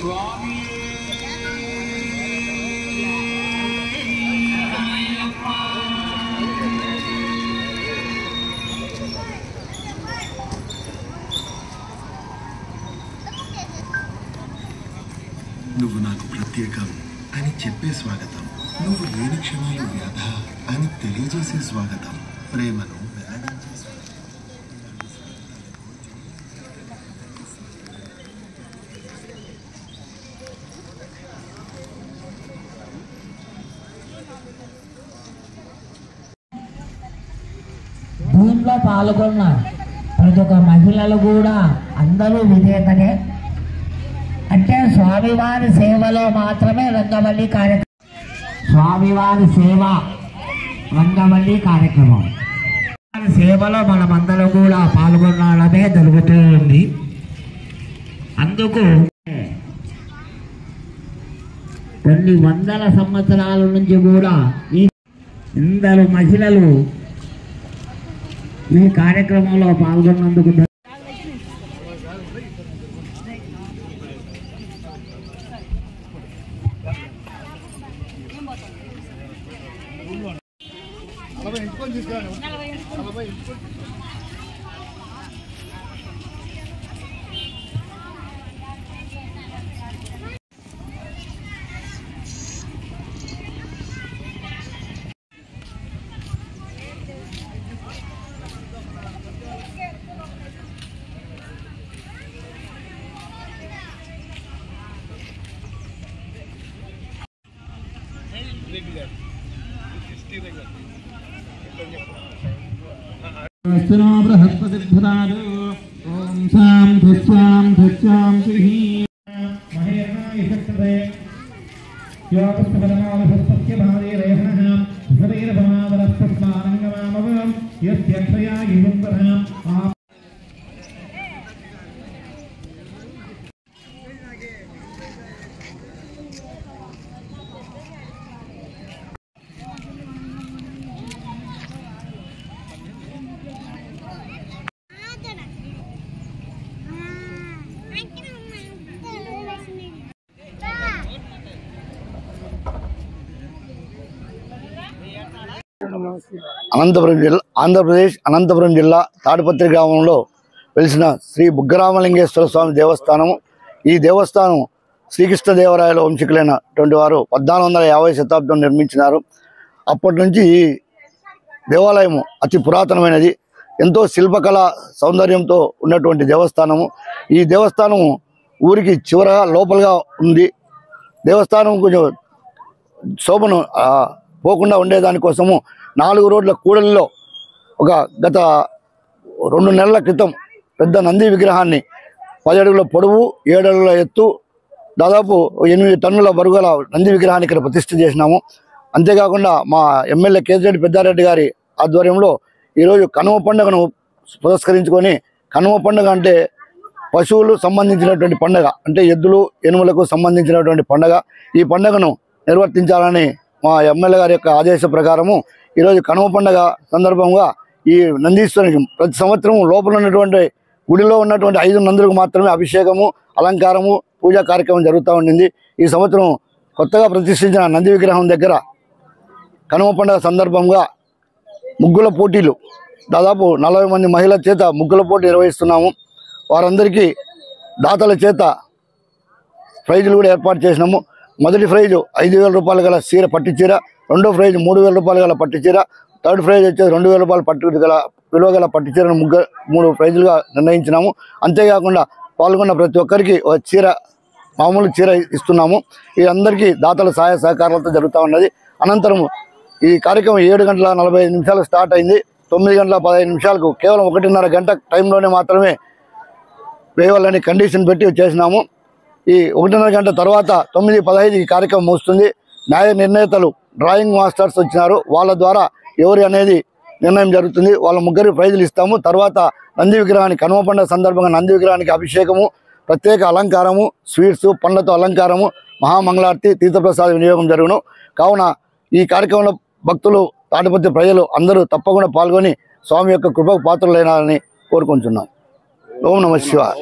నువ్వు నాకు ప్రత్యేకం అని చెప్పే స్వాగతం, నువ్వు లేని క్షణాలు వ్యధ అని తెలియజేసే స్వాగతం, ప్రేమను వెల్లడించే స్వాగతం. దీంట్లో పాల్గొన్న ప్రతి ఒక్క మహిళలు కూడా అందరూ విధేయతనే. అంటే స్వామివారి సేవలో మాత్రమే రంగవల్లి కార్యక్రమం, స్వామివారి సేవ రంగవల్లి కార్యక్రమం. సేవలో మనమందరం కూడా పాల్గొనడమే జరుగుతూ ఉంది. అందుకు కొన్ని వందల సంవత్సరాల నుంచి కూడా ఈ అందరూ మహిళలు ఈ కార్యక్రమంలో పాల్గొన్నందుకు बृहस्पतिर्भुतादो ओम सां धुस्वां श्री महेर्नाय शक्तते योगस्तवनमालभस्तस्य भावे रेहणः भवेरभमादरस्तस्मानङ्गमामवं यस्य क्षया युवन्तः ఆంధ్రప్రదేశ్ అనంతపురం జిల్లా తాడిపత్రి గ్రామంలో వెలిసిన శ్రీ బుగ్గరామలింగేశ్వర స్వామి దేవస్థానము. ఈ దేవస్థానం శ్రీకృష్ణదేవరాయల వంశీకులైనటువంటి వారు 1450 శతాబ్దం నిర్మించినారు. అప్పటి నుంచి ఈ దేవాలయము అతి పురాతనమైనది, ఎంతో శిల్పకళ సౌందర్యంతో ఉన్నటువంటి దేవస్థానము. ఈ దేవస్థానము ఊరికి చివరగా లోపలగా ఉంది. దేవస్థానం కొంచెం శోభను పోకుండా ఉండేదానికోసము 4 రోడ్ల కూడలిలో గత 2 నెలల క్రితం పెద్ద నంది విగ్రహాన్ని 10 అడుగుల పొడవు 7 అడుగుల ఎత్తు దాదాపు 8 టన్నుల బరువుల నంది విగ్రహాన్ని ఇక్కడ ప్రతిష్ఠ చేసినాము. అంతేకాకుండా మా ఎమ్మెల్యే కేతిరెడ్డి పెద్దారెడ్డి గారి ఆధ్వర్యంలో ఈరోజు కనుమ పండుగను పురస్కరించుకొని, కనుమ పండుగ అంటే పశువులు సంబంధించినటువంటి పండుగ, అంటే ఎద్దులు ఎనుములకు సంబంధించినటువంటి పండుగ. ఈ పండుగను నిర్వర్తించాలని మా ఎమ్మెల్యే గారి యొక్క ఆదేశ ప్రకారము ఈరోజు కనుమ పండుగ సందర్భంగా ఈ నందీశ్వరునికి ప్రతి సంవత్సరం లోపల ఉన్నటువంటి గుడిలో ఉన్నటువంటి 5 నందులకు మాత్రమే అభిషేకము, అలంకారము, పూజా కార్యక్రమం జరుగుతూ ఉండింది. ఈ సంవత్సరం కొత్తగా ప్రతిష్ఠించిన నంది విగ్రహం దగ్గర కనుమ పండుగ సందర్భంగా ముగ్గుల పోటీలు, దాదాపు 40 మంది మహిళల చేత ముగ్గుల పోటీ నిర్వహిస్తున్నాము. వారందరికీ దాతల చేత ప్రైజులు కూడా ఏర్పాటు చేసినాము. మొదటి ప్రైజు 5,000 రూపాయలు గల చీర, పట్టు చీర. రెండో ప్రైజు 3,000 రూపాయలు గల పట్టు చీర. థర్డ్ ప్రైజ్ వచ్చేసి 2,000 రూపాయలు విలువ గల పట్టు చీరను 3 ప్రైజులుగా నిర్ణయించినాము. అంతేకాకుండా పాల్గొన్న ప్రతి ఒక్కరికి ఒక చీర, మామూలు చీర ఇస్తున్నాము. వీరందరికీ దాతల సహాయ సహకారాలతో జరుగుతూ ఉన్నది. అనంతరం ఈ కార్యక్రమం 7:45 స్టార్ట్ అయింది. 9:15 కేవలం 1.5 గంట టైంలోనే మాత్రమే వేయాలని కండిషన్ పెట్టి చేసినాము. ఈ 1.5 గంట తర్వాత 9:15 ఈ కార్యక్రమం ముగుస్తుంది. న్యాయ నిర్ణేతలు డ్రాయింగ్ మాస్టర్స్ వచ్చినారు. వాళ్ళ ద్వారా ఎవరి అనేది నిర్ణయం జరుగుతుంది. వాళ్ళ ముగ్గురు ప్రైజులు ఇస్తాము. తర్వాత నంది విగ్రహానికి కనుమ పండుగ సందర్భంగా నంది విగ్రహానికి అభిషేకము, ప్రత్యేక అలంకారము, స్వీట్స్, పండ్లతో అలంకారము, మహామంగళారతి, తీర్థప్రసాద వినియోగం జరుగును. కావున ఈ కార్యక్రమంలో భక్తులు, తాడిపత్రి ప్రజలు అందరూ తప్పకుండా పాల్గొని స్వామి యొక్క కృపకు పాత్రలైనాలని కోరుకుంటున్నాం. ఓం నమః శివాయ.